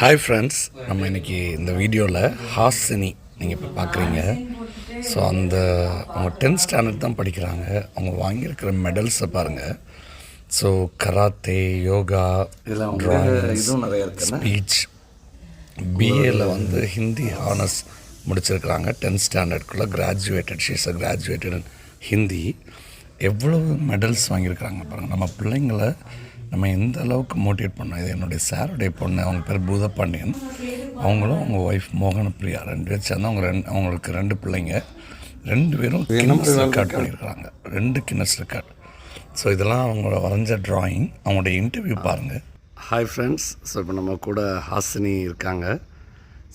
Hi friends, நம்ம இன்றைக்கி இந்த வீடியோவில் ஹாசினி நீங்கள் இப்போ பார்க்குறீங்க. ஸோ அவங்க 10th ஸ்டாண்டர்ட் தான் படிக்கிறாங்க. அவங்க வாங்கியிருக்கிற மெடல்ஸை பாருங்கள். So karate, yoga, drawing, speech, பிஏயில் ஹிந்தி ஹானர்ஸ் முடிச்சிருக்கிறாங்க. 10th ஸ்டாண்டர்டுக்குள்ளே graduated, she's a graduated in Hindi. எவ்வளோ மெடல்ஸ் வாங்கியிருக்கிறாங்க பாருங்கள். நம்ம பிள்ளைங்களை நம்ம எந்த அளவுக்கு மோட்டிவேட் பண்ணோம். இது என்னுடைய சாருடைய பொண்ணு, அவங்க பேர் பூதப்பாண்டியன். அவங்களும் அவங்க ஒய்ஃப் மோகனப்பிரியா 2 பேர் சேர்ந்து அவங்களுக்கு 2 பிள்ளைங்க. 2 பேரும் கின்னஸ் ரெக்கார்ட் பண்ணியிருக்கிறாங்க. 2 கின்னஸ் ரெக்கார்ட். ஸோ இதெல்லாம் அவங்களோட வரைஞ்ச ட்ராயிங். அவங்களுடைய இன்டர்வியூ பாருங்கள். ஹாய் ஃப்ரெண்ட்ஸ், ஸோ இப்போ நம்ம கூட ஹாசினி இருக்காங்க.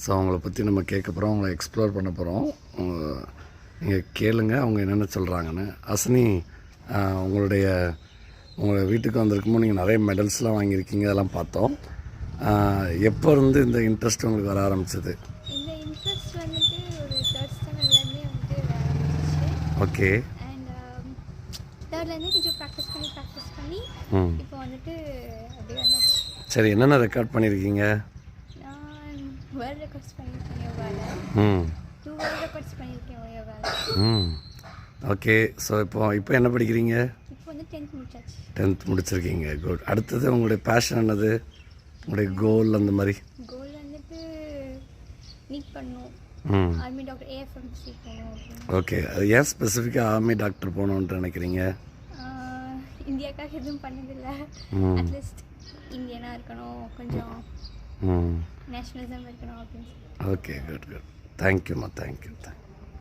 ஸோ அவங்கள பற்றி நம்ம கேட்க போகிறோம், அவங்கள எக்ஸ்ப்ளோர் பண்ண போகிறோம். நீங்கள் கேளுங்க அவங்க என்னென்ன சொல்கிறாங்கன்னு. ஹாசினி, உங்கள் வீட்டுக்கு வந்திருக்கும்போது நீங்கள் நிறைய மெடல்ஸ்லாம் வாங்கியிருக்கீங்க, அதெல்லாம் பார்த்தோம். எப்போ இருந்து இந்த இன்ட்ரெஸ்ட் உங்களுக்கு வர ஆரம்பிச்சது? இந்த இன்ட்ரெஸ்ட் ஒரு 3rd ஸ்டாண்டர்ட்லேருந்தே வர ஆரம்பிச்சிச்சு. ஓகே. அண்ட் 3rdலேருந்தே கொஞ்சம் ப்ராக்டிஸ் பண்ணி இப்போ அப்படியே வந்துச்சு. சரி, என்னென்ன ரெக்கார்ட் பண்ணியிருக்கீங்க? நான் வேர்ல்ட் ரெக்கார்ட்ஸ் பண்ணியிருக்கேன் யோகாவில். 2 வேர்ல்ட் ரெக்கார்ட்ஸ் பண்ணியிருக்கேன் யோகாவில். ஓகே. ஸோ இப்போ என்ன படிக்கிறீங்க? இப்போ 10th முடிச்சாச்சு. 10th முடிச்சிருக்கீங்க. குட். அடுத்தது உங்களுடைய பேஷன் என்னது? உங்களுடைய கோல் அந்த மாதிரி? கோல் நீட் பண்ணணும், ஆர்மி டாக்டர், ஏஎஃப்எம்சி போகணும். ஓகே. அது ஏன் ஸ்பெசிஃபிக்காக ஆர்மி டாக்டர் போகணுன்ட்டு நினைக்கிறீங்க? இந்தியாவுக்காக எதுவும் பண்ணதில்லை. அட்லீஸ்ட் இந்தியனாக இருக்கணும், கொஞ்சம் நேஷ்னலிசம் இருக்கணும் அப்படின்னு. Okay, good. தேங்க்யூம்மா, தேங்க்யூ.